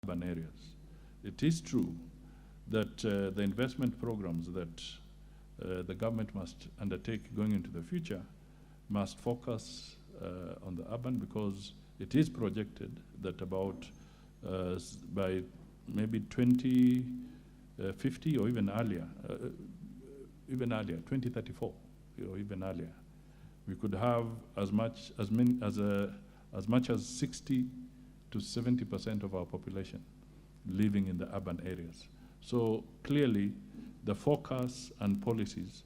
urban areas. It is true that the investment programs that the government must undertake going into the future must focus on the urban, because it is projected that about by maybe 2050 or even earlier, 2034 or even earlier, we could have as much as 60 to 70% of our population living in the urban areas. So clearly, the focus and policies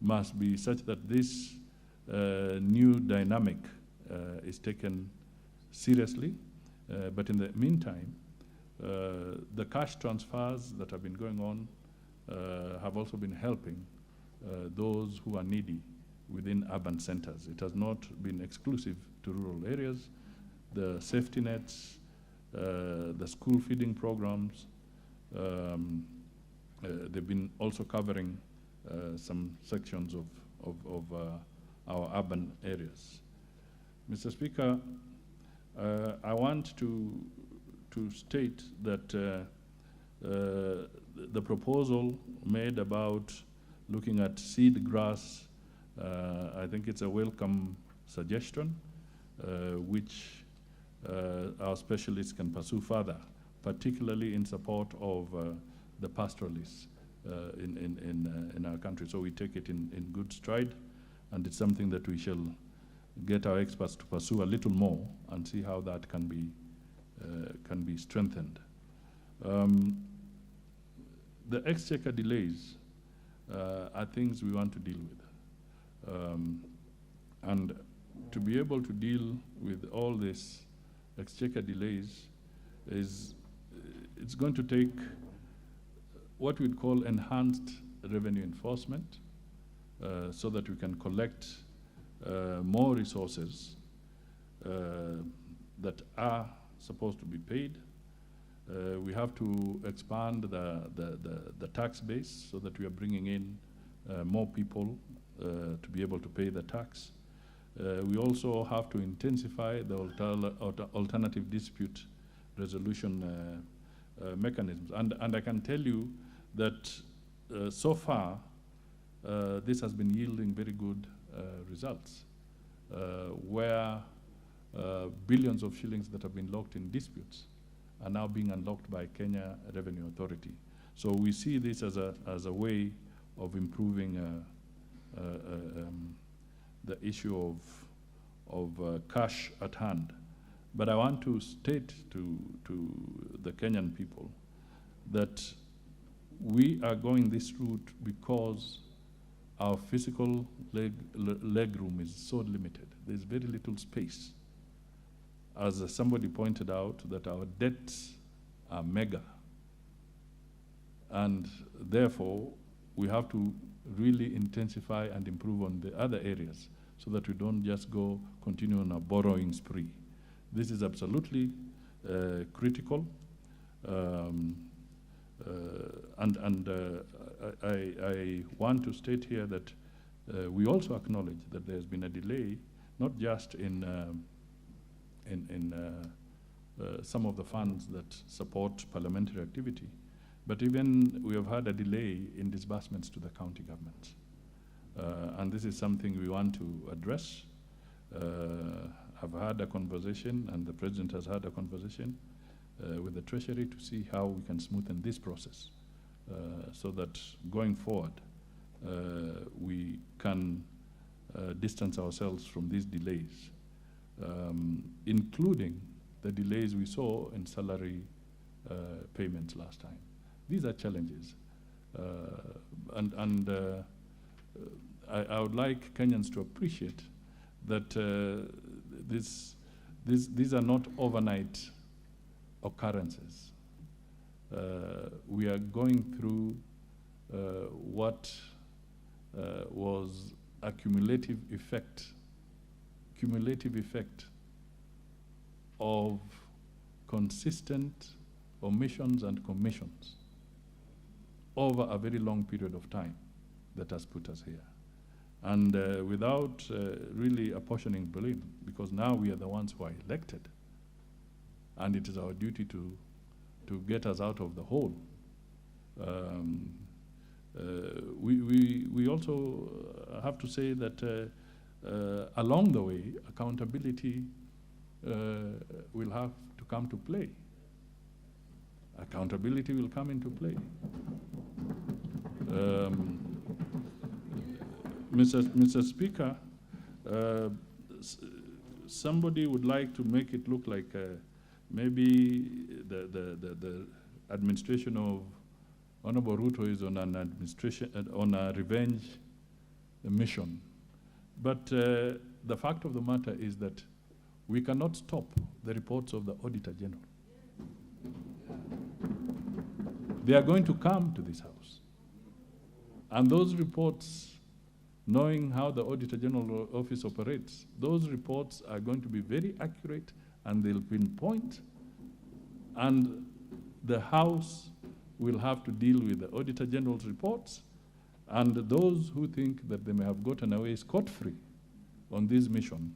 must be such that this new dynamic is taken seriously. But in the meantime, the cash transfers that have been going on have also been helping those who are needy within urban centers. It has not been exclusive to rural areas. The safety nets, the school feeding programs, they've been also covering some sections of our urban areas. Mr. Speaker, I want to state that the proposal made about looking at seed grass, I think it's a welcome suggestion, which our specialists can pursue further, particularly in support of the pastoralists in our country. So we take it in good stride, and it's something that we shall get our experts to pursue a little more and see how that can be strengthened. The exchequer delays are things we want to deal with. And to be able to deal with all these exchequer delays it's going to take what we'd call enhanced revenue enforcement, so that we can collect more resources that are supposed to be paid. We have to expand the tax base so that we are bringing in more people to be able to pay the tax. We also have to intensify the alternative dispute resolution mechanisms. And I can tell you that so far, this has been yielding very good results, where billions of shillings that have been locked in disputes are now being unlocked by Kenya Revenue Authority. So we see this as a way of improving the issue of cash at hand. But I want to state to the Kenyan people that we are going this route because our physical leg room is so limited. There's very little space. As somebody pointed out, that our debts are mega. And therefore, we have to really intensify and improve on the other areas so that we don't just continue on a borrowing spree. This is absolutely critical. I want to state here that we also acknowledge that there's been a delay, not just in some of the funds that support parliamentary activity, but even we have had a delay in disbursements to the county governments. And this is something we want to address. I've had a conversation, and the President has had a conversation with the Treasury to see how we can smoothen this process so that going forward we can distance ourselves from these delays, including the delays we saw in salary payments last time. These are challenges. I would like Kenyans to appreciate that these are not overnight occurrences. We are going through what was a cumulative effect of consistent omissions and commissions over a very long period of time that has put us here. And without really apportioning blame, because now we are the ones who are elected, and it is our duty to to get us out of the hole. We also have to say that along the way, accountability will have to come to play. Accountability will come into play. Mr. Speaker, somebody would like to make it look like maybe the administration of Honorable Ruto is on an administration, on a revenge mission. But the fact of the matter is that we cannot stop the reports of the Auditor General. They are going to come to this House. And those reports, knowing how the Auditor General Office operates, those reports are going to be very accurate and they'll pinpoint, and the House will have to deal with the Auditor General's reports, and those who think that they may have gotten away scot-free on this mission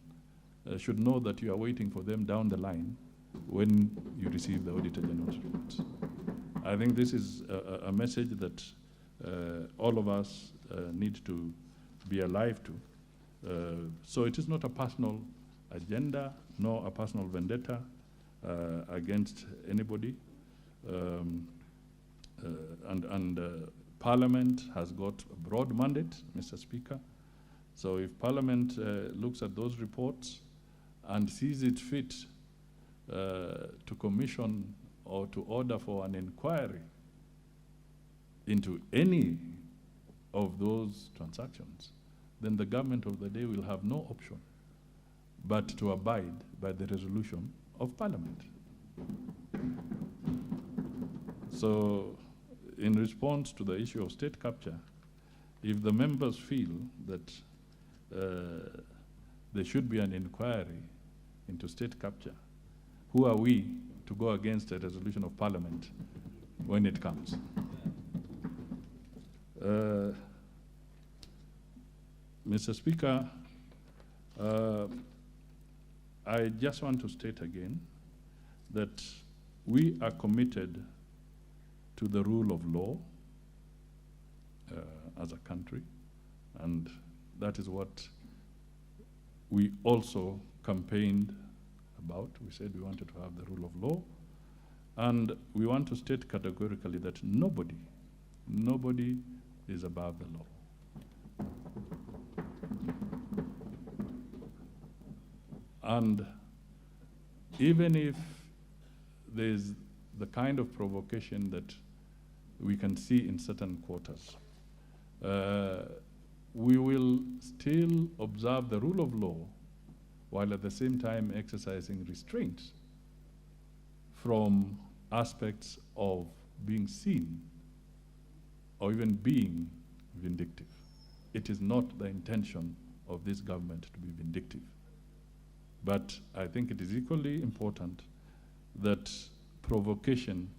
should know that you are waiting for them down the line when you receive the Auditor General's reports. I think this is a message that all of us need to be alive to. So it is not a personal agenda, nor a personal vendetta against anybody. Parliament has got a broad mandate, Mr. Speaker. So if Parliament looks at those reports and sees it fit to commission or to order for an inquiry into any of those transactions, then the government of the day will have no option but to abide by the resolution of Parliament. So, in response to the issue of state capture, if the members feel that there should be an inquiry into state capture, who are we to go against a resolution of Parliament when it comes? Mr. Speaker, I just want to state again that we are committed to the rule of law as a country, and that is what we also campaigned about. We said we wanted to have the rule of law, and we want to state categorically that nobody is above the law. And even if there's the kind of provocation that we can see in certain quarters, we will still observe the rule of law while at the same time exercising restraint from aspects of being seen or even being vindictive. It is not the intention of this government to be vindictive. But I think it is equally important that provocation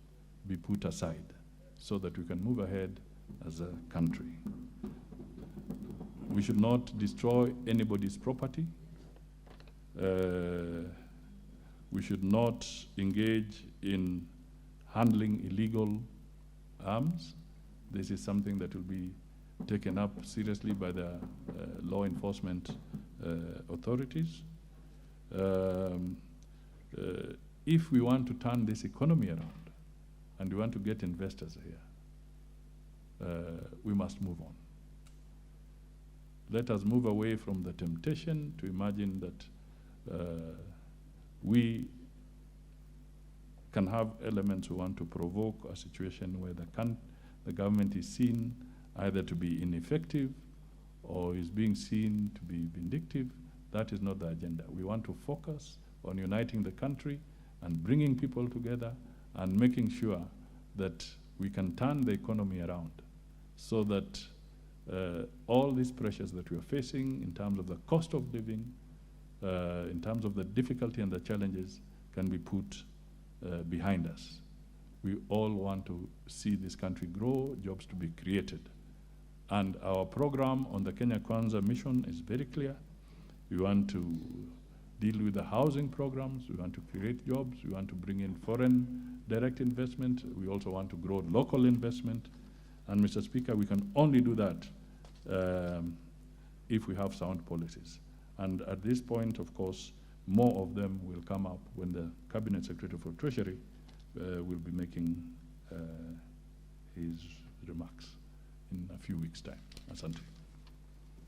be put aside so that we can move ahead as a country. We should not destroy anybody's property. We should not engage in handling illegal arms. This is something that will be taken up seriously by the law enforcement authorities. If we want to turn this economy around and we want to get investors here, we must move on. Let us move away from the temptation to imagine that we can have elements who want to provoke a situation where the government is seen either to be ineffective or is being seen to be vindictive. That is not the agenda. We want to focus on uniting the country and bringing people together and making sure that we can turn the economy around so that all these pressures that we are facing in terms of the cost of living, in terms of the difficulty and the challenges can be put behind us. We all want to see this country grow, jobs to be created. And our program on the Kenya Kwanza mission is very clear. We want to deal with the housing programs. We want to create jobs. We want to bring in foreign direct investment. We also want to grow local investment. And Mr. Speaker, we can only do that if we have sound policies. And at this point, of course, more of them will come up when the Cabinet Secretary for Treasury will be making his remarks in a few weeks' time. Asante.